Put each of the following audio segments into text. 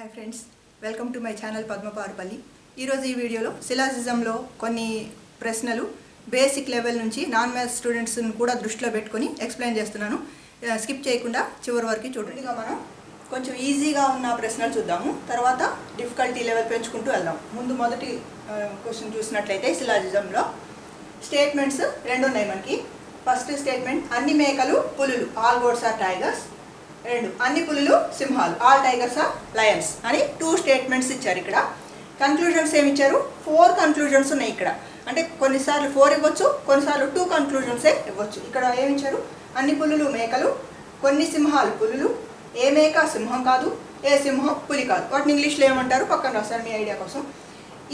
Hi friends, welcome to my channel Padmaparupalli. ఈరోజు ఈ వీడియోలో సిలాజిజంలో కొన్ని ప్రశ్నలు బేసిక్ లెవెల్ నుంచి నాన్ మ్యాథ్స్ స్టూడెంట్స్ని కూడా దృష్టిలో పెట్టుకొని ఎక్స్ప్లెయిన్ చేస్తున్నాను. స్కిప్ చేయకుండా చివరి వరకు చూడండి. మనం కొంచెం ఈజీగా ఉన్న ప్రశ్నలు చూద్దాము, తర్వాత డిఫికల్టీ లెవెల్ పెంచుకుంటూ వెళ్దాం. ముందు మొదటి క్వశ్చన్ చూసినట్లయితే సిలాజిజంలో స్టేట్మెంట్స్ రెండు ఉన్నాయి మనకి. ఫస్ట్ స్టేట్మెంట్, అన్ని మేకలు పులులు, ఆల్ గోడ్స్ ఆర్ టైగర్స్. రెండు, అన్ని పులులు సింహాలు, ఆల్ టైగర్స్ ఆర్ లయన్స్ అని 2 స్టేట్మెంట్స్ ఇచ్చారు. ఇక్కడ కన్క్లూజన్స్ ఏమి ఇచ్చారు? 4 కన్క్లూజన్స్ ఉన్నాయి ఇక్కడ. అంటే కొన్నిసార్లు 4 ఇవ్వచ్చు, కొన్నిసార్లు 2 కన్క్లూజన్సే ఇవ్వచ్చు. ఇక్కడ ఏమి ఇచ్చారు? అన్ని పులులు మేకలు, కొన్ని సింహాలు పులులు, ఏ మేక సింహం కాదు, ఏ సింహం పులి కాదు. వాటిని ఇంగ్లీష్లో ఏమంటారు పక్కన రాస్తాను మీ ఐడియా కోసం.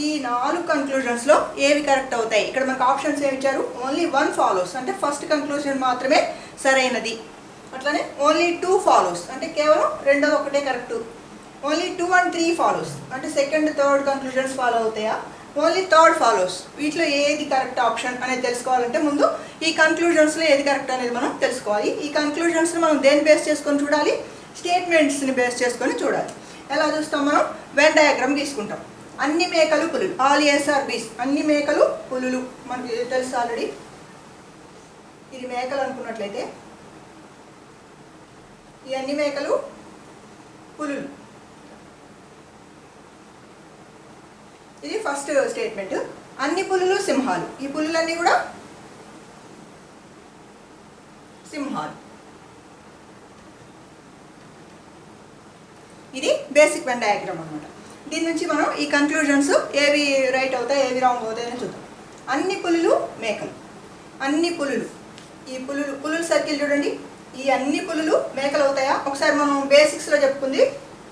ఈ 4 కన్క్లూజన్స్లో ఏవి కరెక్ట్ అవుతాయి? ఇక్కడ మనకు ఆప్షన్స్ ఏమి ఇచ్చారు? ఓన్లీ 1 ఫాలోస్, అంటే ఫస్ట్ కన్క్లూజన్ మాత్రమే సరైనది. అట్లనే ఓన్లీ 2 ఫాలోస్, అంటే కేవలం రెండోది ఒకటే కరెక్ట్. ఓన్లీ 2 and 3 ఫాలోస్, అంటే సెకండ్ థర్డ్ కన్క్లూజన్స్ ఫాలో అవుతాయా? Only third follows. వీటిలో ఏది కరెక్ట్ ఆప్షన్ అనేది తెలుసుకోవాలంటే ముందు ఈ కన్క్లూజన్స్లో ఏది కరెక్ట్ అనేది మనం తెలుసుకోవాలి. ఈ కన్క్లూజన్స్ని మనం దేని బేస్ చేసుకొని చూడాలి? స్టేట్మెంట్స్ని బేస్ చేసుకొని చూడాలి. ఎలా చూస్తాం? మనం వెన్ డయాగ్రామ్ తీసుకుంటాం. అన్ని మేకలు పులులు, ఆల్ ఏస్ ఆర్ బీస్. అన్ని మేకలు పులులు మనకి తెలుసు ఆల్రెడీ. ఇది మేకలు అనుకున్నట్లయితే ఈ అన్ని మేకలు పులులు. ఇది ఫస్ట్ స్టేట్మెంట్. అన్ని పులులు సింహాలు, ఈ పులులన్నీ కూడా సింహాలు. ఇది బేసిక్ వెన్ డయాగ్రామ్ అనమాట. దీని నుంచి మనం ఈ కన్క్లూజన్స్ ఏవి రైట్ అవుతాయి, ఏవి రాంగ్ అవుతాయి అని చూద్దాం. అన్ని పులులు మేకలు, అన్ని పులులు. ఈ పులులు సర్కిల్ చూడండి. ఈ అన్ని పులులు మేకలు అవుతాయా? ఒకసారి మనం బేసిక్స్లో చెప్పుకుంది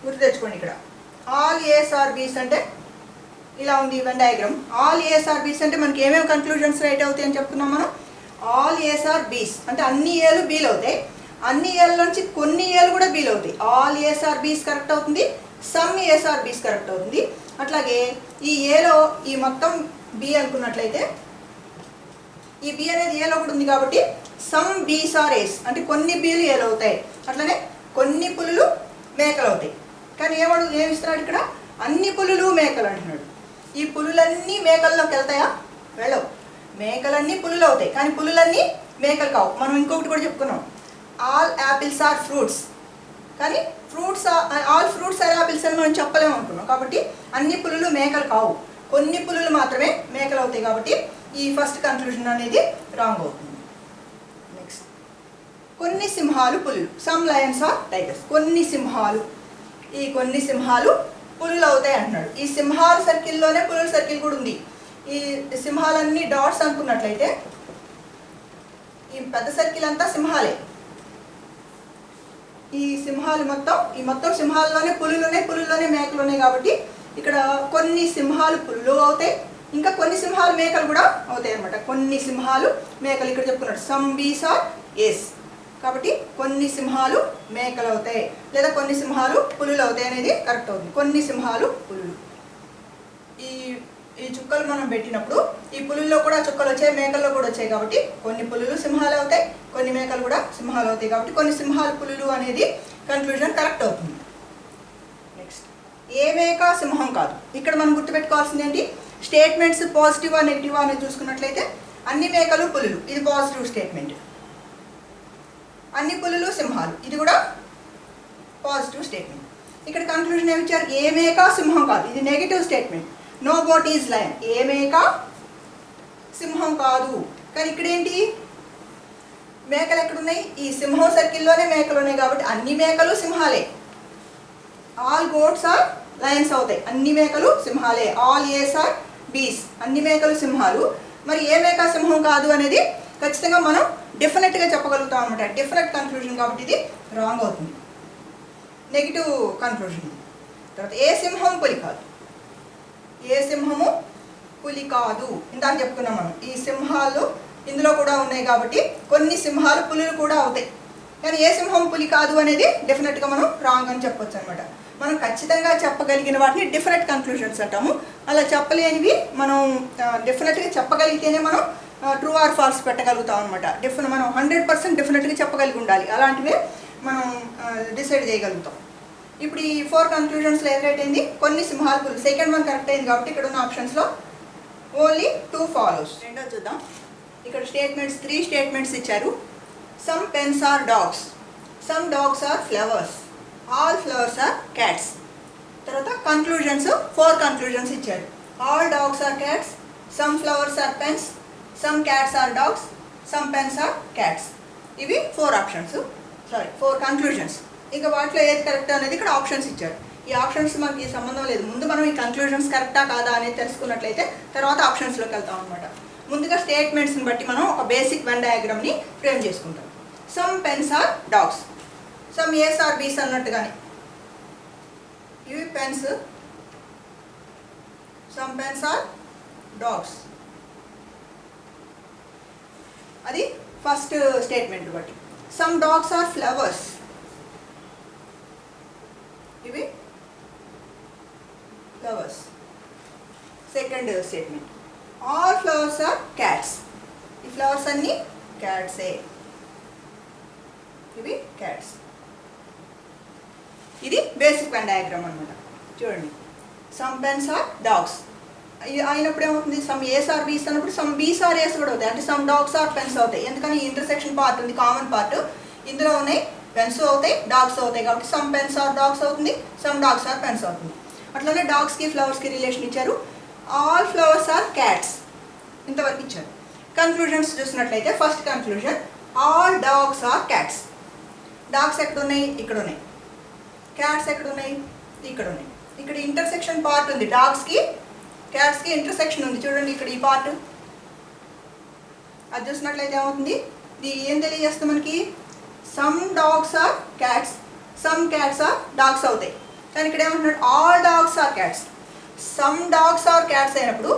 గుర్తు తెచ్చుకోండి. ఇక్కడ ఆల్ ఏస్ ఆర్ బీస్ అంటే ఇలా ఉంది Venn diagram. All ace are బీస్ అంటే మనకి ఏమేమి కన్క్లూజన్స్ రైట్ అవుతాయి అని చెప్పుకున్నాం మనం. ఆల్ ఏస్ ఆర్ బీస్ అంటే అన్ని ఏలు బీలు అవుతాయి, అన్ని ఏళ్ళ నుంచి కొన్ని ఏలు కూడా బీలు అవుతాయి. ఆల్ ఏస్ ఆర్ బీస్ కరెక్ట్ అవుతుంది, సమ్ ఏస్ ఆర్ బీస్ కరెక్ట్ అవుతుంది. అట్లాగే ఈ ఏలో ఈ మొత్తం బి అనుకున్నట్లయితే ఈ బి అనేది ఏలో కూడా ఉంది కాబట్టి సమ్ బీస్ ఆర్ ఏస్ అంటే కొన్ని బీలు ఏలు అవుతాయి. అట్లనే కొన్ని పులులు మేకలు అవుతాయి. కానీ ఏమిస్తున్నాడు ఇక్కడ? అన్ని పులులు మేకలు అంటున్నాడు. ఈ పులులన్నీ మేకల్లోకి వెళ్తాయా? వెళ్ళవు. మేకలన్నీ పులులు అవుతాయి, కానీ పులులన్నీ మేకలు కావు. మనం ఇంకొకటి కూడా చెప్పుకున్నాం, ఆల్ యాపిల్స్ ఆర్ ఫ్రూట్స్. కానీ ఆల్ ఫ్రూట్స్ ఆర్ యాపిల్స్ అని మనం చెప్పలేము అనుకున్నాం. కాబట్టి అన్ని పులులు మేకలు కావు, కొన్ని పులులు మాత్రమే మేకలు అవుతాయి. కాబట్టి ఈ ఫస్ట్ కన్క్లూజన్ అనేది రాంగ్ అవుతుంది. నెక్స్ట్, కొన్ని సింహాలు పులులు, సమ్ లయన్స్ ఆర్ టైగర్స్. కొన్ని సింహాలు, ఈ కొన్ని సింహాలు పులులు అవుతాయి అంటున్నాడు. ఈ సింహాల సర్కిల్లోనే పులుల సర్కిల్ కూడా ఉంది. ఈ సింహాలన్నీ డాట్స్ అనుకున్నట్లయితే ఈ పెద్ద సర్కిల్ అంతా సింహాలే. ఈ సింహాలు మొత్తం సింహాల్లోనే పులుల్లోనే మేకలు ఉన్నాయి. కాబట్టి ఇక్కడ కొన్ని సింహాలు పులులు అవుతాయి, ఇంకా కొన్ని సింహాలు మేకలు కూడా అవుతాయి అన్నమాట. కొన్ని సింహాలు మేకలు ఇక్కడ చెప్పుకున్నాడు, సమ్ బీస్ ఆర్ ఏస్. కాబట్టి కొన్ని సింహాలు మేకలు అవుతాయి లేదా కొన్ని సింహాలు పులులు అవుతాయి అనేది కరెక్ట్ అవుతుంది. కొన్ని సింహాలు పులులు. ఈ చుక్కలు మనం పెట్టినప్పుడు ఈ పులుల్లో కూడా చుక్కలు వచ్చాయి, మేకల్లో కూడా వచ్చాయి. కాబట్టి కొన్ని పులులు సింహాలు అవుతాయి, కొన్ని మేకలు కూడా సింహాలు అవుతాయి. కాబట్టి కొన్ని సింహాలు పులులు అనేది కన్క్లూజన్ కరెక్ట్ అవుతుంది. నెక్స్ట్, ఏ మేక సింహం కాదు. ఇక్కడ మనం గుర్తుపెట్టుకోవాల్సింది ఏంటి? స్టేట్మెంట్స్ పాజిటివా నెగిటివా అనేది చూసుకున్నట్లయితే అన్ని మేకలు పులులు, ఇది పాజిటివ్ స్టేట్మెంట్. అన్ని పులులు సింహాలు, ఇది కూడా పాజిటివ్ స్టేట్మెంట్. ఇక్కడ కన్క్లూజన్ ఏమి ఇచ్చారు? ఏ మేక సింహం కాదు, ఇది negative statement. No goat is lion. ఏ మేక సింహం కాదు. కానీ ఇక్కడ ఏంటి? మేకలు ఎక్కడున్నాయి? ఈ సింహం సర్కిల్లోనే మేకలు ఉన్నాయి. కాబట్టి అన్ని మేకలు సింహాలే. ఆల్ గోట్స్ ఆర్ లయన్స్ అవుతాయి, అన్ని మేకలు సింహాలే. ఆల్ ఏస్ ఆర్ బీస్, అన్ని మేకలు సింహాలు. మరి ఏ మేక సింహం కాదు అనేది ఖచ్చితంగా మనం డెఫినెట్గా చెప్పగలుగుతాం అనమాట. డెఫినెట్ కన్క్లూజన్ కాబట్టి ఇది రాంగ్ అవుతుంది, నెగిటివ్ కన్క్లూజన్. తర్వాత ఏ సింహం పులి కాదు. ఏ సింహము పులి కాదు. ఇందాక చెప్పుకున్నాం మనం. ఈ సింహాలు ఇందులో కూడా ఉన్నాయి కాబట్టి కొన్ని సింహాలు పులులు కూడా అవుతాయి. కానీ ఏ సింహం పులి కాదు అనేది డెఫినెట్గా మనం రాంగ్ అని చెప్పొచ్చు అనమాట. మనం ఖచ్చితంగా చెప్పగలిగిన వాటిని డెఫినెట్ కన్క్లూజన్స్ అంటాము. అలా చెప్పలేనివి మనం డెఫినెట్గా చెప్పగలిగితేనే మనం ట్రూ ఆర్ ఫాల్స్ పెట్టగలుగుతాం అనమాట. మనం 100% డెఫినెట్గా చెప్పగలిగి ఉండాలి. అలాంటివే మనం డిసైడ్ చేయగలుగుతాం. ఇప్పుడు ఈ 4 కన్క్లూజన్స్లో ఎదురైపోయింది కొన్ని సింహాల పులులు. సెకండ్ వన్ కరెక్ట్ అయింది కాబట్టి ఇక్కడ ఉన్న ఆప్షన్స్లో ఓన్లీ 2 ఫాలోస్. రెండో చూద్దాం. ఇక్కడ స్టేట్మెంట్స్ 3 స్టేట్మెంట్స్ ఇచ్చారు. Some pens are dogs, some dogs are flowers, all flowers are cats. తర్వాత కన్క్లూజన్స్ 4 కన్క్లూజన్స్ ఇచ్చారు. All dogs are cats, some flowers are pens, some cats are dogs, some pens are cats. ఇవి 4 options, 4 conclusions. ఇంకా వాటిలో ఏది correct అనేది ఇక్కడ options ఇచ్చారు. ఈ ఆప్షన్స్ మనకి సంబంధం లేదు. ముందు మనం ఈ కన్క్లూజన్స్ కరెక్టా కాదా అనేది తెలుసుకున్నట్లయితే తర్వాత ఆప్షన్స్లోకి వెళ్తాం అనమాట. ముందుగా స్టేట్మెంట్స్ని బట్టి మనం ఒక బేసిక్ వెన్ డయాగ్రామ్ని ఫ్రేమ్ చేసుకుంటాం. Some pens are dogs, some As are Bs అన్నట్టుగానే ఇవి pens, some pens are dogs. అది ఫస్ట్ స్టేట్మెంట్ బట్టి. సమ్ డాగ్స్ ఆర్ ఫ్లవర్స్, ఇవి flowers. Second statement. All flowers are cats, ఈ ఫ్లవర్స్ అన్నీ క్యాట్సే, ఇవి క్యాట్స్. ఇది బేసిక్ వెన్ డయాగ్రామ్ అనమాట. చూడండి, సమ్ పెన్స్ ఆర్ డాగ్స్ అయినప్పుడు ఏమవుతుంది, సమ్ ఏస్ ఆర్ బీస్ అన్నప్పుడు సమ్ బీస్ ఆర్ ఏస్ కూడా అవుతాయి. అంటే సమ్ డాగ్స్ ఆర్ పెన్స్ అవుతాయి. ఎందుకని ఇంటర్సెక్షన్ పార్ట్ ఉంది, కామన్ పార్ట్ ఇందులో ఉన్నాయి. పెన్స్ అవుతాయి, డాగ్స్ అవుతాయి. కాబట్టి సమ్ పెన్స్ ఆర్ డాగ్స్ అవుతుంది, సమ్ డాగ్స్ ఆర్ పెన్స్ అవుతుంది. అట్లనే డాగ్స్కి ఫ్లవర్స్కి రిలేషన్ ఇచ్చారు. ఆల్ ఫ్లవర్స్ ఆర్ క్యాట్స్ ఇంతవరకు ఇచ్చారు. కన్క్లూజన్స్ చూసినట్లయితే first conclusion, all dogs are cats. Dogs ఎక్కడ ఉన్నాయి, ఇక్కడ ఉన్నాయి. క్యాట్స్ ఎక్కడ ఉన్నాయి, ఇక్కడ ఉన్నాయి. ఇక్కడ ఇంటర్సెక్షన్ పార్ట్ ఉంది, డాగ్స్కి క్యాట్స్కి ఇంటర్సెక్షన్ ఉంది. చూడండి ఇక్కడ ఈ పార్ట్, అది చూసినట్లయితే ఏమవుతుంది, ఇది ఏం తెలియజేస్తుంది మనకి, some dogs are cats, some cats are dogs అవుతాయి. కానీ ఇక్కడ ఏమంటున్నాడు, all dogs are cats. Some dogs are cats అయినప్పుడు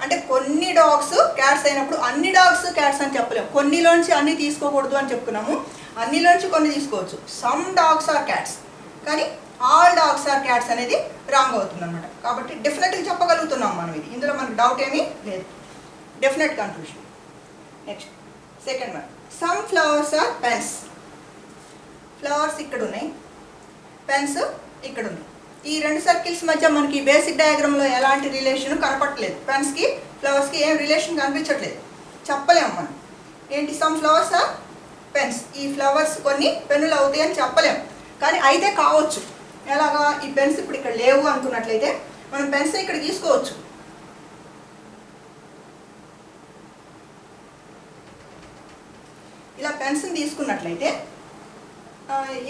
అంటే కొన్ని డాగ్స్ క్యాట్స్ అయినప్పుడు అన్ని డాగ్స్ క్యాట్స్ అని చెప్పలేము. కొన్నిలోంచి అన్ని తీసుకోకూడదు అని చెప్పుకున్నాము, అన్నిలోంచి కొన్ని తీసుకోవచ్చు. సమ్ డాగ్స్ ఆర్ క్యాట్స్, కానీ ఆల్ డాగ్స్ ఆర్ క్యాట్స్ అనేది రాంగ్ అవుతుంది అనమాట. కాబట్టి డెఫినెట్గా చెప్పగలుగుతున్నాం మనం ఇది, ఇందులో మనకు డౌట్ ఏమీ లేదు. Definite conclusion. Next second one, some flowers are pens. Flowers ఇక్కడ ఉన్నాయి, పెన్స్ ఇక్కడ ఉన్నాయి. ఈ 2 సర్కిల్స్ మధ్య మనకి బేసిక్ డయాగ్రామ్లో ఎలాంటి రిలేషన్ కనపడట్లేదు. పెన్స్కి ఫ్లవర్స్కి ఏం రిలేషన్ కనిపించట్లేదు, చెప్పలేము మనం. ఏంటి, సమ్ ఫ్లవర్స్ ఆర్ పెన్స్, ఈ ఫ్లవర్స్ కొన్ని పెన్నులు అవుతాయి అని చెప్పలేము, కానీ అయితే కావచ్చు. ఎలాగా, ఈ పెన్స్ ఇప్పుడు ఇక్కడ లేవు అనుకున్నట్లయితే మనం పెన్స్ ఇక్కడ తీసుకోవచ్చు. ఇలా పెన్స్ని తీసుకున్నట్లయితే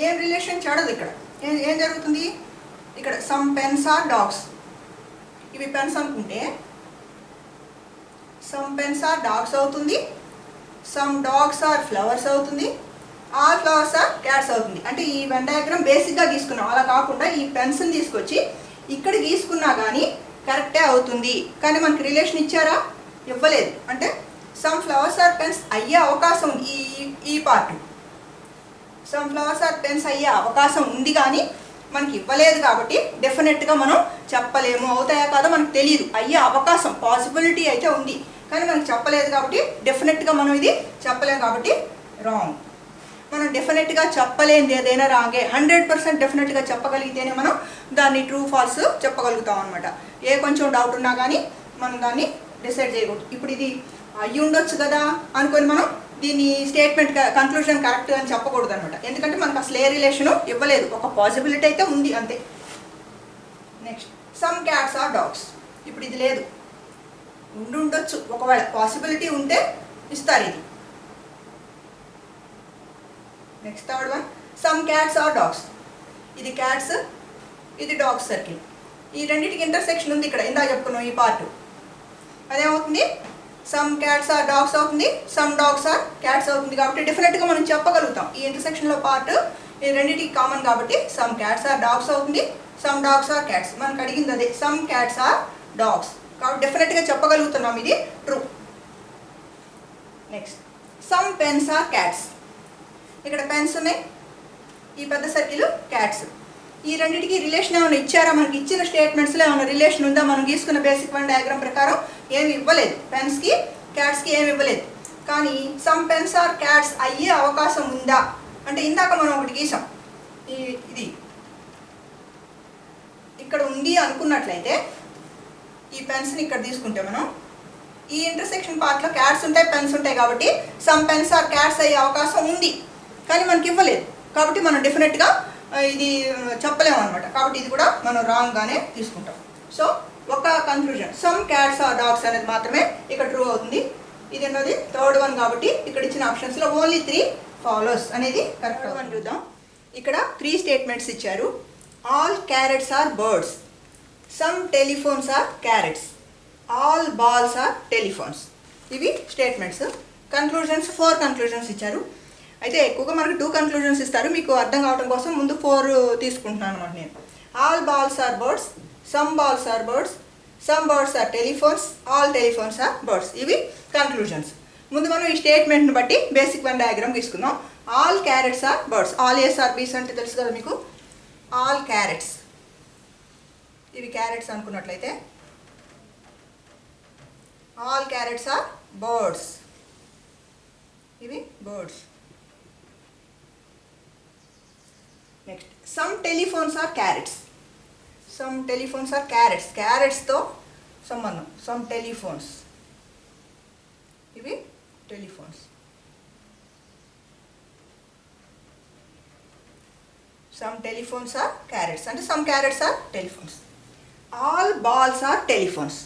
ఏం రిలేషన్ చెడదు. ఇక్కడ ఏం జరుగుతుంది, ఇక్కడ సమ్ పెన్స్ ఆర్ డాగ్స్, ఇవి పెన్స్ అనుకుంటే సమ్ పెన్స్ ఆర్ డాగ్స్ అవుతుంది, సమ్ డాగ్స్ ఆర్ ఫ్లవర్స్ అవుతుంది, ఆల్ ఫ్లవర్స్ ఆర్ క్యాట్స్ అవుతుంది. అంటే ఈ వెన్ డయాగ్రామ్ బేసిక్గా గీసుకున్నాం. అలా కాకుండా ఈ పెన్స్ని తీసుకొచ్చి ఇక్కడ గీసుకున్నా కానీ కరెక్టే అవుతుంది. కానీ మనకి రిలేషన్ ఇచ్చారా, ఇవ్వలేదు. అంటే సమ్ ఫ్లవర్స్ ఆర్ పెన్స్ అయ్యే అవకాశం ఉంది. ఈ part some flowers are pens అయ్యే అవకాశం ఉంది, కానీ మనకి ఇవ్వలేదు. కాబట్టి డెఫినెట్గా మనం చెప్పలేము. అవుతాయా కాదో మనకు తెలియదు. అయ్యే అవకాశం, పాసిబిలిటీ అయితే ఉంది, కానీ మనకు చెప్పలేదు. కాబట్టి డెఫినెట్గా మనం ఇది చెప్పలేము. కాబట్టి రాంగ్. మనం డెఫినెట్గా చెప్పలేనిది ఏదైనా రాంగే. 100% డెఫినెట్గా చెప్పగలిగితేనే మనం దాన్ని ట్రూ ఫాల్స్ చెప్పగలుగుతాం అనమాట. ఏ కొంచెం డౌట్ ఉన్నా కానీ మనం దాన్ని డిసైడ్ చేయకూడదు. ఇప్పుడు ఇది అయ్యి ఉండొచ్చు కదా అనుకొని మనం దీన్ని స్టేట్మెంట్ కన్క్లూజన్ కరెక్ట్ అని చెప్పకూడదు అనమాట. ఎందుకంటే మనకు అసలు ఏ రిలేషను ఇవ్వలేదు, ఒక పాసిబిలిటీ అయితే ఉంది అంతే. Next, some cats are dogs. ఇప్పుడు ఇది లేదు, ఉండొచ్చు. ఒకవేళ పాసిబిలిటీ ఉంటే ఇస్తారు ఇది. Next third one, some cats are dogs. ఇది క్యాట్స్, ఇది డాగ్స్ సర్కిల్. ఈ రెండింటికి ఇంటర్సెక్షన్ ఉంది ఇక్కడ, ఇందా చెప్పుకున్నాం ఈ పార్ట్. అదేమవుతుంది, సమ్ క్యాట్స్ ఆర్ డాగ్స్ అవుతుంది, సమ్ డాగ్స్ ఆర్ క్యాట్స్ అవుతుంది. కాబట్టి డెఫినెట్గా మనం చెప్పగలుగుతాం. ఈ ఇంటర్సెక్షన్లో పార్ట్ ఈ రెండింటికి కామన్ కాబట్టి సమ్ క్యాట్స్ ఆర్ డాగ్స్ అవుతుంది, సమ్ డాగ్స్ ఆర్ క్యాట్స్. మనకు అడిగింది అదే, సమ్ క్యాట్స్ ఆర్ డాగ్స్. కాబట్టి డెఫినెట్గా చెప్పగలుగుతున్నాం ఇది true. Next, some pens are cats. ఇక్కడ పెన్స్ ఉన్నాయి, ఈ పెద్ద సర్కిల్ క్యాట్స్. ఈ రెండింటికి రిలేషన్ ఏమైనా ఇచ్చారా, మనకి ఇచ్చిన స్టేట్మెంట్స్లో ఏమైనా రిలేషన్ ఉందా? మనం గీసుకున్న బేసిక్ వన్ డయాగ్రామ్ ప్రకారం ఏమి ఇవ్వలేదు. పెన్స్కి క్యాట్స్కి ఏమి ఇవ్వలేదు. కానీ సమ్ పెన్స్ ఆర్ క్యాట్స్ అయ్యే అవకాశం ఉందా అంటే ఇందాక మనం ఒకటి గీసాం, ఇది ఇక్కడ ఉంది అనుకున్నట్లయితే ఈ పెన్స్ని ఇక్కడ తీసుకుంటే మనం ఈ ఇంటర్సెక్షన్ పార్ట్లో క్యాట్స్ ఉంటాయి, పెన్స్ ఉంటాయి కాబట్టి సమ్ పెన్స్ ఆర్ క్యాట్స్ అయ్యే అవకాశం ఉంది, కానీ మనకి ఇవ్వలేదు కాబట్టి మనం డెఫినెట్గా ఇది చెప్పలేము అనమాట. కాబట్టి ఇది కూడా మనం రాంగ్గానే తీసుకుంటాం. సో ఒక conclusion some cats are dogs అనేది మాత్రమే ఇక్కడ ట్రూ అవుతుంది. ఇది అన్నది థర్డ్ వన్ కాబట్టి ఇక్కడ ఇచ్చిన ఆప్షన్స్లో ఓన్లీ 3 ఫాలోస్ అనేది కరెక్ట్ వన్. చూద్దాం, ఇక్కడ 3 స్టేట్మెంట్స్ ఇచ్చారు. All carrots are birds, some telephones are carrots, all balls are telephones. ఇవి స్టేట్మెంట్స్. కన్క్లూజన్స్ 4 కన్క్లూజన్స్ ఇచ్చారు. అయితే ఎక్కువగా మనకు 2 కన్క్లూజన్స్ ఇస్తారు, మీకు అర్థం కావడం కోసం ముందు 4 తీసుకుంటున్నాను అనమాట నేను. All balls are birds, some balls are birds, some birds are telephones, all telephones are birds. ఇవి కన్క్లూజన్స్. ముందు మనం ఈ స్టేట్మెంట్ని బట్టి బేసిక్ వెన్ డయాగ్రామ్ తీసుకుందాం. All carrots are birds, all ace are బీస్ అంటే తెలుసు కదా మీకు. ఆల్ క్యారెట్స్, ఇవి క్యారెట్స్ అనుకున్నట్లయితే ఆల్ క్యారెట్స్ ఆర్ బర్డ్స్, ఇవి birds. Next some telephones are carrots, some telephones are carrots, క్యారెట్స్తో సంబంధం. సమ్ టెలిఫోన్స్, ఇవి telephones. Some telephones are carrots అంటే some carrots are telephones. All balls are telephones,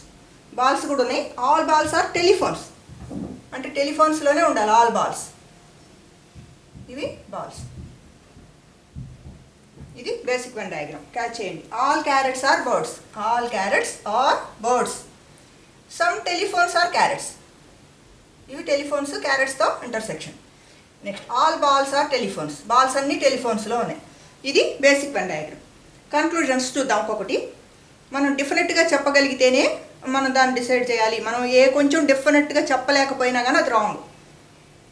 balls కూడా ఉన్నాయి. All balls are telephones అంటే టెలిఫోన్స్లోనే ఉండాలి ఆల్ బాల్స్, ఇవి బాల్స్. ఇది బేసిక్ వెన్ డయాగ్రామ్, క్యాచ్ చేయండి. All carrots are birds, all carrots are birds. Some telephones are carrots, ఇవి telephones క్యారెట్స్తో intersection. Next all balls are telephones, balls అన్నీ టెలిఫోన్స్లో ఉన్నాయి. ఇది బేసిక్ వెన్ డయాగ్రామ్. కన్క్లూజన్స్ చూద్దాం ఒక్కొక్కటి. మనం డెఫినెట్గా చెప్పగలిగితేనే మనం దాన్ని డిసైడ్ చేయాలి. మనం కొంచెం డెఫినెట్గా చెప్పలేకపోయినా కానీ అది wrong.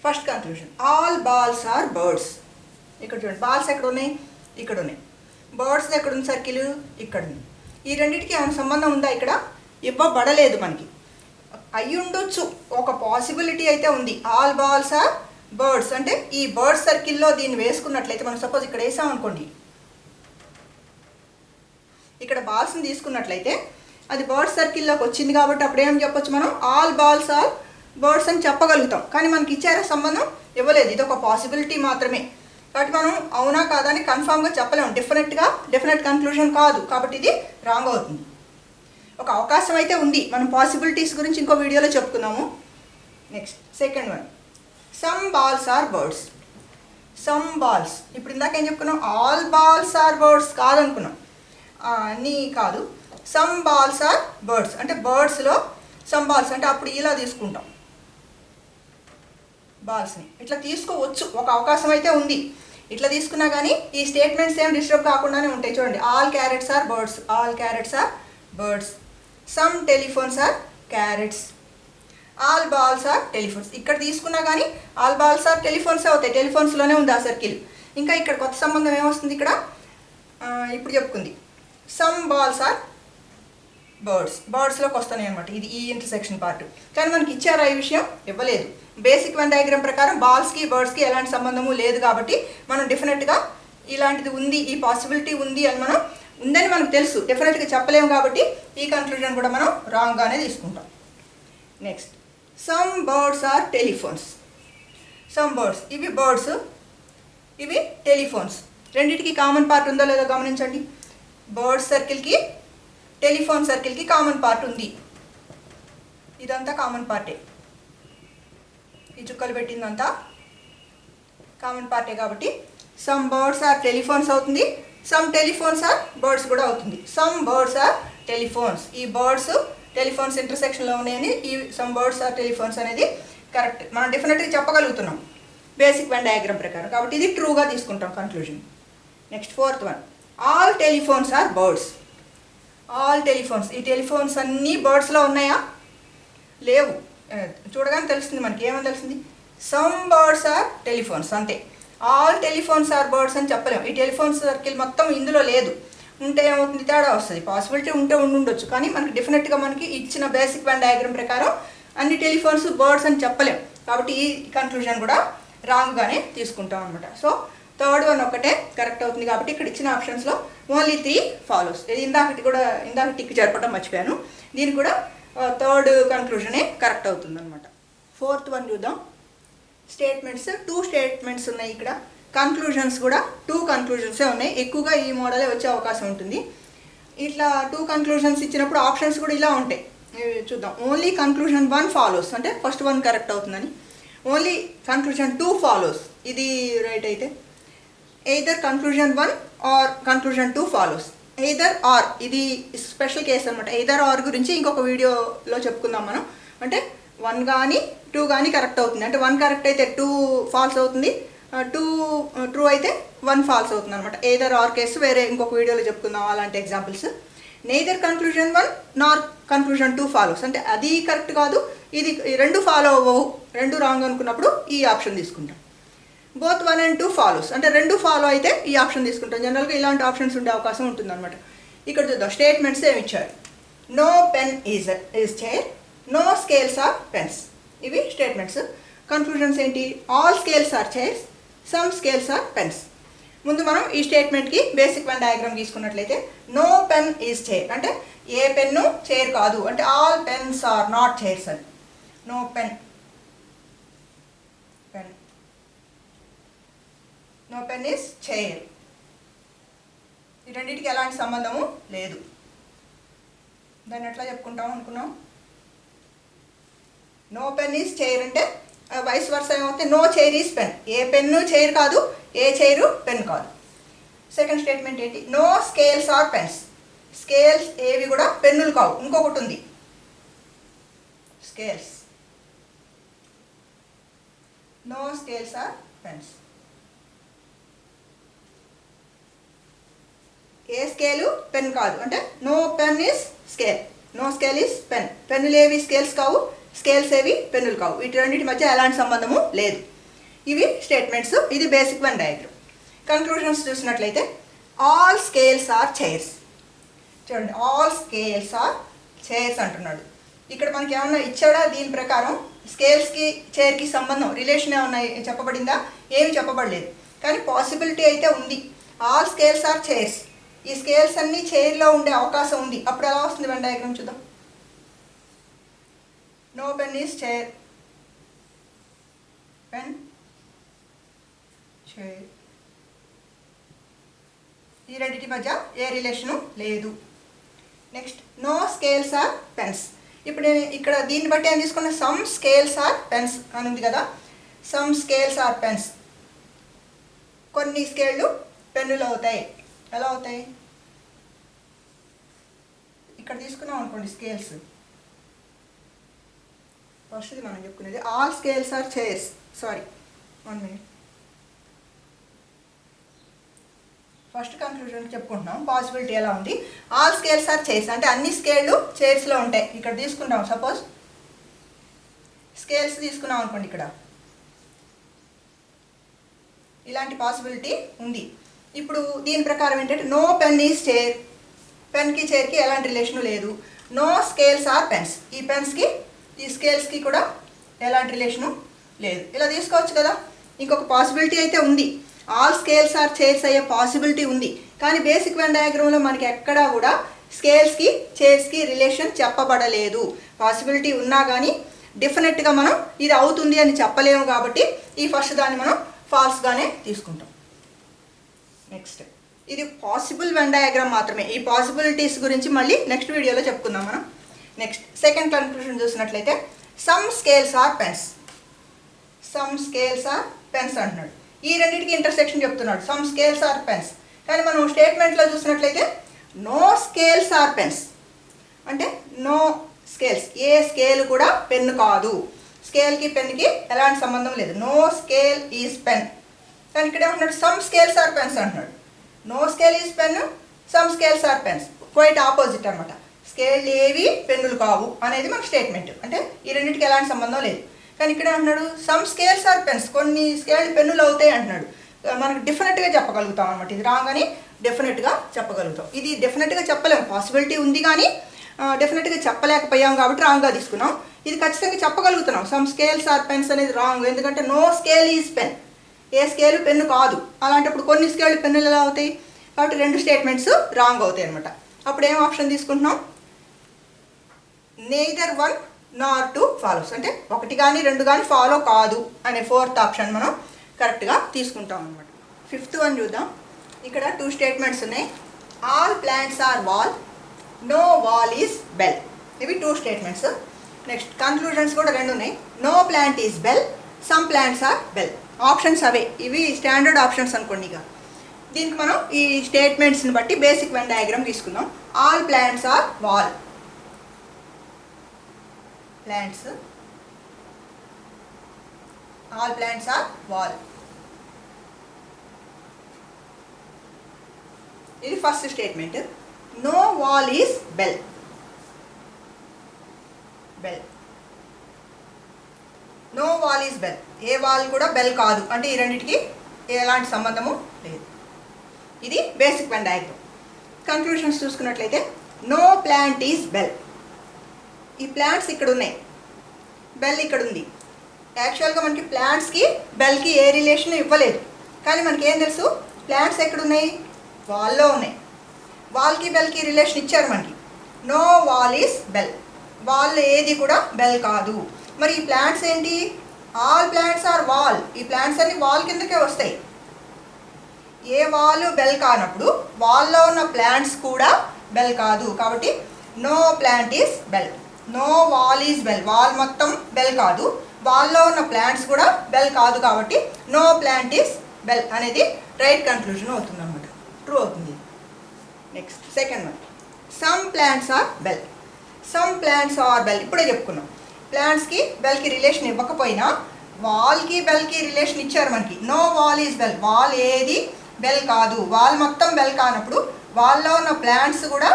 First conclusion all balls are birds. ఇక్కడ చూడండి, బాల్స్ ఎక్కడ ఉన్నాయి, ఇక్కడ ఉన్నాయి. బర్డ్స్ ఎక్కడ ఉంది సర్కిల్, ఇక్కడ ఉంది. ఈ రెండింటికి ఏమైనా సంబంధం ఉందా, ఇక్కడ ఇవ్వబడలేదు మనకి. అయ్యి ఉండొచ్చు, ఒక పాసిబిలిటీ అయితే ఉంది. ఆల్ బాల్స్ ఆర్ బర్డ్స్ అంటే ఈ బర్డ్ సర్కిల్లో దీన్ని వేసుకున్నట్లయితే మనం సపోజ్ ఇక్కడ వేసామనుకోండి, ఇక్కడ బాల్స్ని తీసుకున్నట్లయితే అది బర్డ్ సర్కిల్లోకి వచ్చింది కాబట్టి అప్పుడు ఏం చెప్పొచ్చు మనం, ఆల్ బాల్స్ ఆర్ బర్డ్స్ అని చెప్పగలుగుతాం. కానీ మనకి ఇచ్చారా సంబంధం, ఇవ్వలేదు. ఇది ఒక పాసిబిలిటీ మాత్రమే కాబట్టి మనం అవునా కాదా అని కన్ఫామ్గా చెప్పలేము. డెఫినెట్ కన్క్లూజన్ కాదు కాబట్టి ఇది రాంగ్ అవుతుంది. ఒక అవకాశం అయితే ఉంది, మనం పాసిబిలిటీస్ గురించి ఇంకో వీడియోలో చెప్పుకుందాము. Next second one some balls are birds. Some balls, ఇప్పుడు ఇందాక ఏం చెప్పుకున్నాం, ఆల్ బాల్స్ ఆర్ బర్డ్స్ కాదనుకున్నాం, అన్నీ కాదు. సమ్ బాల్స్ ఆర్ బర్డ్స్ అంటే బర్డ్స్లో సమ్ బాల్స్ అంటే అప్పుడు ఇలా తీసుకుంటాం బాల్స్ని. ఇట్లా తీసుకోవచ్చు, ఒక అవకాశం అయితే ఉంది. ఇట్లా తీసుకున్నా కానీ ఈ స్టేట్మెంట్స్ ఏం డిస్టర్బ్ కాకుండానే ఉంటాయి. చూడండి, all carrots are birds, all carrots are birds. Some telephones are carrots, all balls are telephones. ఇక్కడ తీసుకున్నా కానీ ఆల్ బాల్స్ ఆర్ టెలిఫోన్స్ అవుతాయి, టెలిఫోన్స్లోనే ఉంది ఆ సర్కిల్. ఇంకా ఇక్కడ కొత్త సంబంధం ఏమొస్తుంది, ఇక్కడ ఇప్పుడు చెప్పుకుంది సమ్ బాల్స్ ఆర్ బర్డ్స్, బర్డ్స్లోకి వస్తాయి అనమాట. ఇది ఈ ఇంటర్సెక్షన్ పార్ట్. కానీ మనకి ఇచ్చారా ఈ విషయం, ఇవ్వలేదు. బేసిక్ వెన్ డయాగ్రామ్ ప్రకారం బాల్స్కి బర్డ్స్కి ఎలాంటి సంబంధము లేదు కాబట్టి మనం డెఫినెట్గా ఇలాంటిది ఉంది, ఈ పాసిబిలిటీ ఉంది అని మనం ఉందని మనకు తెలుసు, డెఫినెట్గా చెప్పలేము కాబట్టి ఈ కన్క్లూజన్ కూడా మనం రాంగ్గానే తీసుకుంటాం. Next some birds are telephones. Some birds, ఇవి బర్డ్స్, ఇవి టెలిఫోన్స్. రెండింటికి కామన్ పార్ట్ ఉందో లేదో గమనించండి. బర్డ్ సర్కిల్కి టెలిఫోన్ సర్కిల్కి కామన్ పార్ట్ ఉంది. ఇదంతా కామన్ పార్టే, ఈ చుక్కలు పెట్టిందంతా కామన్ పార్టే కాబట్టి సమ్ బర్డ్స్ ఆర్ టెలిఫోన్స్ అవుతుంది, సమ్ టెలిఫోన్స్ ఆర్ బర్డ్స్ కూడా అవుతుంది. సమ్ బర్డ్స్ ఆర్ టెలిఫోన్స్, ఈ బర్డ్స్ టెలిఫోన్స్ ఇంటర్సెక్షన్లో ఉన్నాయని ఈ సమ్ బర్డ్స్ ఆర్ టెలిఫోన్స్ అనేది కరెక్ట్, మనం డెఫినెట్గా చెప్పగలుగుతున్నాం బేసిక్ వెన్ డయాగ్రామ్ ప్రకారం కాబట్టి ఇది ట్రూగా తీసుకుంటాం conclusion. Next fourth one all telephones are birds. All telephones, ఈ టెలిఫోన్స్ అన్నీ బర్డ్స్లో ఉన్నాయా, లేవు. చూడగానే తెలుస్తుంది మనకి, ఏమని తెలుస్తుంది, సమ్ బర్డ్స్ ఆర్ టెలిఫోన్స్ అంతే. ఆల్ టెలిఫోన్స్ ఆర్ బర్డ్స్ అని చెప్పలేము, ఈ టెలిఫోన్స్ సర్కిల్ మొత్తం ఇందులో లేదు. ఉంటే ఏమవుతుంది, తేడా వస్తుంది. పాసిబిలిటీ ఉంటే ఉండొచ్చు కానీ మనకి డెఫినెట్గా మనకి ఇచ్చిన బేసిక్ వెన్ డయాగ్రామ్ ప్రకారం అన్ని టెలిఫోన్స్ బర్డ్స్ అని చెప్పలేము కాబట్టి ఈ కన్క్లూజన్ కూడా రాంగ్గానే తీసుకుంటాం అనమాట. సో థర్డ్ వన్ ఒకటే కరెక్ట్ అవుతుంది కాబట్టి ఇక్కడ ఇచ్చిన ఆప్షన్స్లో ఓన్లీ 3 ఫాలోస్. ఇందాక టిక్ జరపడం మర్చిపోయాను. దీనికి కూడా థర్డ్ కన్క్లూజనే కరెక్ట్ అవుతుంది అనమాట. ఫోర్త్ వన్ చూద్దాం. స్టేట్మెంట్స్ 2 స్టేట్మెంట్స్ ఉన్నాయి. ఇక్కడ కన్క్లూజన్స్ కూడా 2 కన్క్లూజన్సే ఉన్నాయి. ఎక్కువగా ఈ మోడలే వచ్చే అవకాశం ఉంటుంది. ఇట్లా 2 కన్క్లూజన్స్ ఇచ్చినప్పుడు ఆప్షన్స్ కూడా ఇలా ఉంటాయి. చూద్దాం. ఓన్లీ కన్క్లూజన్ 1 ఫాలోస్ అంటే ఫస్ట్ వన్ కరెక్ట్ అవుతుందని. ఓన్లీ కన్క్లూజన్ 2 ఫాలోస్ ఇది రైట్ అయితే either conclusion 1 or conclusion 2 follows. Either or ఇది స్పెషల్ కేసు అనమాట. ఎయిదర్ ఆర్ గురించి ఇంకొక వీడియోలో చెప్పుకుందాం మనం. అంటే 1 కానీ 2 కానీ కరెక్ట్ అవుతుంది. అంటే 1 కరెక్ట్ అయితే 2 ఫాల్స్ అవుతుంది, 2 ట్రూ అయితే 1 ఫాల్స్ అవుతుంది అనమాట. ఎయిదర్ ఆర్ కేసు వేరే ఇంకొక వీడియోలో చెప్పుకుందాం అలాంటి ఎగ్జాంపుల్స్. నెయిదర్ కన్క్లూజన్ 1 నార్ కన్క్లూజన్ 2 ఫాలోస్ అంటే అది కరెక్ట్ కాదు, ఇది 2 ఫాలో అవ్వవు, 2 రాంగ్ అనుకున్నప్పుడు ఈ ఆప్షన్ తీసుకుంటాం. బోత్ 1 and 2 ఫాలోస్ అంటే 2 ఫాలో అయితే ఈ ఆప్షన్ తీసుకుంటాం. జనరల్గా ఇలాంటి ఆప్షన్స్ ఉండే అవకాశం ఉంటుంది అనమాట. ఇక్కడ చూద్దాం. స్టేట్మెంట్స్ ఏమి ఇచ్చారు. No pen is chair, no scales are pens. ఇవి స్టేట్మెంట్స్. కన్క్లూజన్స్ ఏంటి? All scales are chairs, some scales are pens. ముందు మనం ఈ స్టేట్మెంట్కి బేసిక్ వన్ డయాగ్రామ్ తీసుకున్నట్లయితే నో పెన్ ఈజ్ చైర్ అంటే ఏ పెన్ను చైర్ కాదు అంటే all pens are not chairs అని. No pen no pen is chair. ఈ రెండింటికి ఎలాంటి సంబంధము లేదు. దాన్ని ఎట్లా చెప్పుకుంటాం అనుకున్నాం? నో పెన్ ఈజ్ చైర్ అంటే వైస్ వర్స ఏమవుతుంది? No chair is pen. ఏ పెన్ను చైర్ కాదు, ఏ చైరు పెన్ కాదు. సెకండ్ స్టేట్మెంట్ ఏంటి? No scales are pens. Scales ఏవి కూడా పెన్నులు కావు. ఇంకొకటి ఉంది scales. No scales are pens. ఏ స్కేలు పెన్ కాదు అంటే no pen is scale, no scale is pen. పెన్నులు ఏవి స్కేల్స్ కావు, స్కేల్స్ ఏవి పెన్నులు కావు. వీటి రెండింటి మధ్య ఎలాంటి సంబంధము లేదు. ఇవి స్టేట్మెంట్స్. ఇది బేసిక్ వన్ డయాగ్రామ్. కన్క్లూజన్స్ చూసినట్లయితే ఆల్ స్కేల్స్ ఆర్ చైర్స్. చూడండి, ఆల్ స్కేల్స్ ఆర్ చైర్స్ అంటున్నాడు. ఇక్కడ మనకి ఏమన్నా ఇచ్చాడా? దీని ప్రకారం స్కేల్స్కి చైర్కి సంబంధం రిలేషన్ ఏమన్నా చెప్పబడిందా? ఏమి చెప్పబడలేదు. కానీ పాసిబిలిటీ అయితే ఉంది. All scales are chairs. ఈ స్కేల్స్ అన్నీ చైర్లో ఉండే అవకాశం ఉంది. అప్పుడు ఎలా వస్తుంది వన్ డయాగ్రామ్ చూద్దాం. No pen is chair, pen chair. ఈ రెండింటి మధ్య ఏ రిలేషను లేదు. Next no scales are pens. ఇప్పుడు నేను ఇక్కడ దీన్ని బట్టి ఏం తీసుకున్నా? సమ్ స్కేల్స్ ఆర్ పెన్స్ అని ఉంది కదా. Some scales are pens. కొన్ని స్కేళ్ళు పెన్నులు అవుతాయి. ఎలా అవుతాయి? ఇక్కడ తీసుకున్నాం అనుకోండి స్కేల్స్. ఫస్ట్ది మనం చెప్పుకునేది all scales are chairs. Sorry 1 minute. First conclusion చెప్పుకుంటున్నాం. పాసిబిలిటీ ఎలా ఉంది? ఆల్ స్కేల్స్ ఆర్ చైర్స్ అంటే అన్ని స్కేళ్ళు చైర్స్లో ఉంటాయి. ఇక్కడ తీసుకుంటాం. సపోజ్ స్కేల్స్ తీసుకున్నాం అనుకోండి. ఇక్కడ ఇలాంటి పాసిబిలిటీ ఉంది. ఇప్పుడు దీని ప్రకారం ఏంటంటే నో పెన్ ఈజ్ చైర్. పెన్కి చైర్కి ఎలాంటి రిలేషను లేదు. No scales are pens. ఈ పెన్స్కి ఈ స్కేల్స్కి కూడా ఎలాంటి రిలేషను లేదు. ఇలా తీసుకోవచ్చు కదా. ఇంకొక పాసిబిలిటీ అయితే ఉంది. ఆల్ స్కేల్స్ ఆర్ చైర్స్ అయ్యే పాసిబిలిటీ ఉంది. కానీ బేసిక్ వెన్ డయాగ్రామ్లో మనకి ఎక్కడా కూడా స్కేల్స్కి చైర్స్కి రిలేషన్ చెప్పబడలేదు. పాసిబిలిటీ ఉన్నా కానీ డెఫినెట్గా మనం ఇది అవుతుంది అని చెప్పలేము కాబట్టి ఈ ఫస్ట్ దాన్ని మనం ఫాల్స్గానే తీసుకుంటాం. నెక్స్ట్ ఇది పాసిబుల్ వెన్ డయాగ్రామ్ మాత్రమే. ఈ పాసిబిలిటీస్ గురించి మళ్ళీ నెక్స్ట్ వీడియోలో చెప్పుకుందాం మనం. నెక్స్ట్ సెకండ్ కన్క్లూజన్ చూసినట్లయితే some scales are pens. Some scales are pens అంటున్నాడు. ఈ రెండింటికి ఇంటర్సెక్షన్ చెప్తున్నాడు. Some scales are pens. కానీ మనం స్టేట్మెంట్లో చూసినట్లయితే నో స్కేల్స్ ఆర్ పెన్స్ అంటే నో స్కేల్స్. ఏ స్కేల్ కూడా పెన్ను కాదు. స్కేల్కి పెన్కి ఎలాంటి సంబంధం లేదు. No scale is pen. కానీ ఇక్కడ ఏమంటున్నాడు? సమ్ స్కేల్స్ ఆర్ పెన్స్ అంటున్నాడు. No scale is pen, some scales are pens. Quite opposite అనమాట. స్కేల్ ఏవి పెన్నులు కావు అనేది మన స్టేట్మెంట్. అంటే ఈ రెండింటికి ఎలాంటి సంబంధం లేదు. కానీ ఇక్కడ అంటున్నాడు సమ్ స్కేల్స్ ఆర్ పెన్స్. కొన్ని స్కేల్ పెన్నులు అవుతాయి అంటున్నాడు. మనకు డెఫినెట్గా చెప్పగలుగుతాం అనమాట. ఇది రాంగ్ అని డెఫినెట్గా చెప్పగలుగుతాం. ఇది డెఫినెట్గా చెప్పలేము. పాసిబిలిటీ ఉంది కానీ డెఫినెట్గా చెప్పలేకపోయాం కాబట్టి రాంగ్గా తీసుకున్నాం. ఇది ఖచ్చితంగా చెప్పగలుగుతున్నాం. సమ్ స్కేల్స్ ఆర్ పెన్స్ అనేది రాంగ్. ఎందుకంటే నో స్కేల్ ఈజ్ పెన్. ఏ స్కేల్ పెన్ను కాదు. అలాంటప్పుడు కొన్ని స్కేల్ పెన్నులు ఎలా అవుతాయి? కాబట్టి 2 స్టేట్మెంట్స్ రాంగ్ అవుతాయి అనమాట. అప్పుడు ఏం ఆప్షన్ తీసుకుంటున్నాం? నెయిదర్ 1 nor 2 ఫాలోస్, అంటే 1 కానీ 2 కానీ ఫాలో కాదు అనే 4th ఆప్షన్ మనం కరెక్ట్గా తీసుకుంటాం అనమాట. 5th వన్ చూద్దాం. ఇక్కడ 2 స్టేట్మెంట్స్ ఉన్నాయి. All plants are wall, no wall is bell. ఇవి 2 స్టేట్మెంట్స్. నెక్స్ట్ కన్క్లూజన్స్ కూడా 2 ఉన్నాయి. No plant is bell, some plants are bell. Options అవే, ఇవి స్టాండర్డ్ ఆప్షన్స్ అనుకోండి. ఇక దీనికి మనం ఈ స్టేట్మెంట్స్ని బట్టి బేసిక్ వెన్ డయాగ్రామ్ తీసుకుందాం. All plants are wall, plants, all plants are wall. ఇది first statement. No wall is bell, bell, no wall is bell. ఏ వాల్ కూడా బెల్ కాదు, అంటే ఈ రెండింటికి ఎలాంటి సంబంధము లేదు. ఇది బేసిక్ వెన్ డయాగ్రామ్. కన్క్లూషన్స్ చూసుకున్నట్లయితే నో ప్లాంట్ ఈజ్ బెల్. ఈ ప్లాంట్స్ ఇక్కడ ఉన్నాయి, బెల్ ఇక్కడ ఉంది. యాక్చువల్గా మనకి ప్లాంట్స్కి బెల్కి ఏ రిలేషన్ ఇవ్వలేదు, కానీ మనకి ఏం తెలుసు? ప్లాంట్స్ ఎక్కడ ఉన్నాయి? వాల్లో ఉన్నాయి. వాల్కి బెల్కి రిలేషన్ ఇచ్చారు మనకి. No wall is bell, wall ఏది కూడా బెల్ కాదు. మరి ఈ ప్లాంట్స్ ఏంటి? All plants are wall. ఈ ప్లాంట్స్ అన్ని వాల్ కిందకే వస్తాయి. ఏ వాల్ బెల్ కానప్పుడు వాల్లో ఉన్న ప్లాంట్స్ కూడా బెల్ కాదు. కాబట్టి no plant is bell, no wall is bell. Wall మొత్తం బెల్ కాదు, వాల్లో ఉన్న ప్లాంట్స్ కూడా బెల్ కాదు. కాబట్టి నో ప్లాంట్ ఈజ్ బెల్ అనేది రైట్ కన్క్లూజన్ అవుతుంది అనమాట, ట్రూ అవుతుంది. Next second one, some plants are bell. Some plants are bell ఇప్పుడే చెప్పుకున్నాం. ప్లాంట్స్కి బెల్కి రిలేషన్ ఇవ్వకపోయినా వాల్కి బెల్కి రిలేషన్ ఇచ్చారు మనకి. No wall is bell, wall ఏది బెల్ కాదు. వాల్ మొత్తం బెల్ కానప్పుడు వాల్లో ఉన్న ప్లాంట్స్ కూడా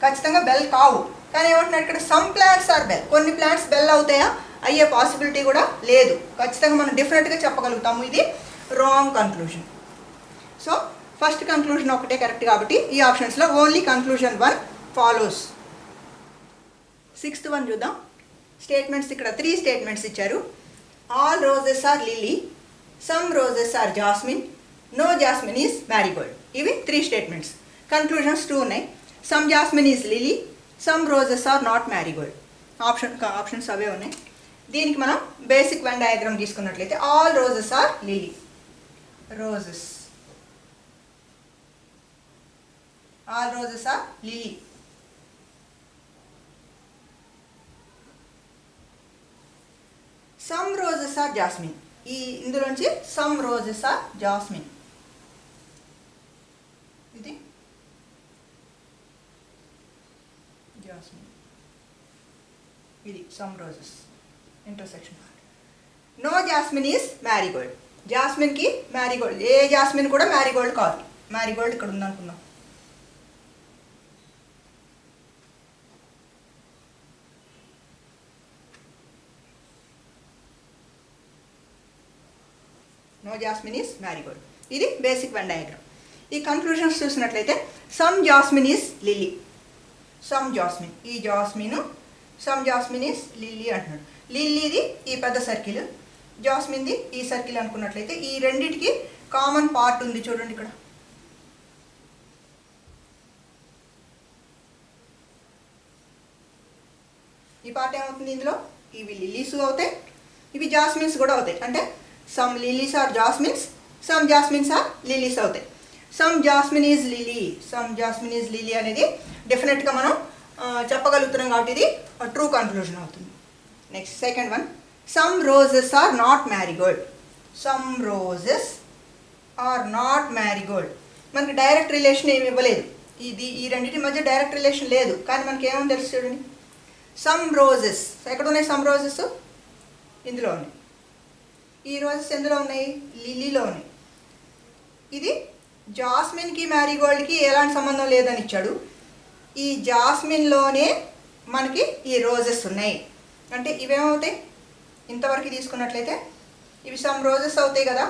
ఖచ్చితంగా బెల్ కావు. కానీ ఏమంటున్నారు ఇక్కడ? Some plants are bell. కొన్ని ప్లాంట్స్ బెల్ అవుతాయా? అయ్యే పాసిబిలిటీ కూడా లేదు. ఖచ్చితంగా మనం డిఫరెంట్గా చెప్పగలుగుతాము. ఇది wrong conclusion. So first conclusion ఒకటే కరెక్ట్ కాబట్టి ఈ ఆప్షన్స్లో only conclusion 1 follows. 6th one చూద్దాం. స్టేట్మెంట్స్ ఇక్కడ 3 స్టేట్మెంట్స్ ఇచ్చారు. All roses are lily, some roses are jasmine, no jasmine is marigold. ఇవి 3 స్టేట్మెంట్స్. కన్క్లూజన్స్ 2 ఉన్నాయి. Some jasmine is lily, some roses are not marigold. Options అవే ఉన్నాయి. దీనికి మనం basic venn diagram తీసుకున్నట్లయితే all roses are lily, roses, all roses are lily. Some roses are jasmine. ఈ ఇందులోంచి some roses are jasmine. ఇది jasmine, ఇది some roses intersection. No jasmine is marigold. జాస్మిన్కి మ్యారీగోల్డ్, ఏ జాస్మిన్ కూడా మ్యారీగోల్డ్ కాదు. Marigold ఇక్కడ ఉందనుకుందాం. No jasmine is marigold. ఇది బేసిక్ వెన్ డయాగ్రామ్. ఈ కన్క్లూషన్స్ చూసినట్లయితే some jasmine is lily, some jasmine, ఈ jasmine, some jasmine is lily అంటున్నాడు. లిల్లీది ఈ పెద్ద సర్కిల్, జాస్మిన్ది ఈ సర్కిల్ అనుకున్నట్లయితే ఈ రెండింటికి కామన్ పార్ట్ ఉంది. చూడండి ఇక్కడ ఈ పార్ట్ ఏమవుతుంది? ఇందులో ఇవి లిల్లీస్ అవుతాయి, ఇవి జాస్మిన్స్ కూడా అవుతాయి. అంటే some lilies are jasmines, some jasmines are lilies అవుతాయి. Some jasmine is lily, some jasmine is lily అనేది డెఫినెట్గా మనం చెప్పగలుగుతున్నాం కాబట్టి ఇది ట్రూ కన్క్లూజన్ అవుతుంది. Next second one, some roses are not marigold. Some roses are not marigold. మనకి direct relation ఏమి ఇవ్వలేదు. ఈ రెండింటి మధ్య డైరెక్ట్ రిలేషన్ లేదు, కానీ మనకి ఏమని తెలుసు చూడండి. సమ్ రోజెస్ ఎక్కడ ఉన్నాయి? సమ్ రోజెస్ ఇందులో ఉన్నాయి. ఈ రోజెస్ ఎందులో ఉన్నాయి? లిల్లీలో ఉన్నాయి. ఇది జాస్మిన్కి మ్యారీగోల్డ్కి ఎలాంటి సంబంధం లేదని ఇచ్చాడు. ఈ జాస్మిన్లోనే మనకి ఈ రోజెస్ ఉన్నాయి. అంటే ఇవేమవుతాయి? ఇంతవరకు తీసుకున్నట్లయితే ఇవి సమ్ రోజెస్ అవుతాయి కదా.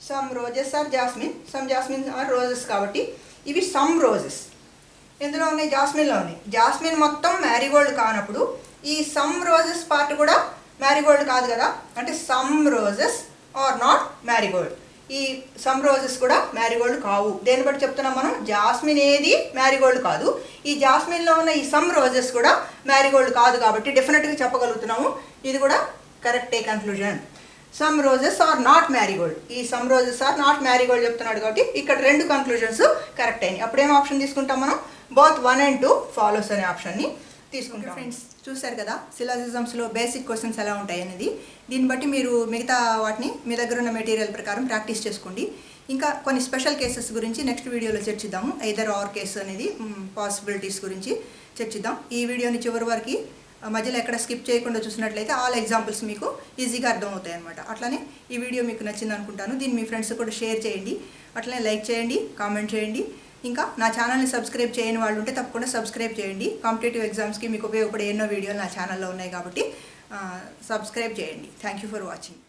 Some roses are jasmine, some jasmine are roses. కాబట్టి ఇవి సమ్ రోజెస్ ఎందులో ఉన్నాయి? జాస్మిన్లో ఉన్నాయి. జాస్మిన్ మొత్తం మ్యారీగోల్డ్ కానప్పుడు ఈ సమ్ రోజెస్ పార్ట్ కూడా మ్యారీగోల్డ్ కాదు కదా. అంటే some roses are not marigold. ఈ సమ్ రోజెస్ కూడా మ్యారీగోల్డ్ కావు. దేన్ని బట్టి చెప్తున్నాం మనం? జాస్మిన్ ఏది మ్యారీగోల్డ్ కాదు, ఈ జాస్మిన్లో ఉన్న ఈ సమ్ రోజెస్ కూడా మ్యారీగోల్డ్ కాదు కాబట్టి డెఫినెట్గా చెప్పగలుగుతున్నాము ఇది కూడా కరెక్టే conclusion. Some roses are not marigold, ఈ some roses are not marigold చెప్తున్నాడు కాబట్టి ఇక్కడ 2 కన్క్లూజన్స్ కరెక్ట్ అయినాయి. అప్పుడేం ఆప్షన్ తీసుకుంటాం మనం? బోత్ 1 and 2 ఫాలోస్ అనే ఆప్షన్ని తీసుకుంటాం. ఫ్రెండ్స్ చూసారు కదా సిలాజిజమ్స్లో బేసిక్ క్వశ్చన్స్ ఎలా ఉంటాయి అనేది. దీన్ని బట్టి మీరు మిగతా వాటిని మీ దగ్గర ఉన్న మెటీరియల్ ప్రకారం ప్రాక్టీస్ చేసుకోండి. ఇంకా కొన్ని స్పెషల్ కేసెస్ గురించి నెక్స్ట్ వీడియోలో చర్చిద్దాము. ఐదర్ ఆర్ కేసు అనేది పాసిబిలిటీస్ గురించి చర్చిద్దాం. ఈ వీడియోని చివరి వరకు మధ్యలో ఎక్కడ స్కిప్ చేయకుండా చూసినట్లయితే ఆల్ ఎగ్జాంపుల్స్ మీకు ఈజీగా అర్థమవుతాయి అనమాట. అట్లనే ఈ వీడియో మీకు నచ్చింది అనుకుంటాను. దీన్ని మీ ఫ్రెండ్స్ కూడా షేర్ చేయండి, అట్లనే లైక్ చేయండి, కామెంట్ చేయండి. ఇంకా నా ఛానల్ని సబ్స్క్రైబ్ చేయని వాళ్ళు ఉంటే తప్పకుండా సబ్స్క్రైబ్ చేయండి. కాంపిటేటివ్ ఎగ్జామ్స్కి మీకు ఉపయోగపడే ఎన్నో వీడియోలు నా ఛానల్లో ఉన్నాయి కాబట్టి సబ్స్క్రైబ్ చేయండి. Thank you for watching.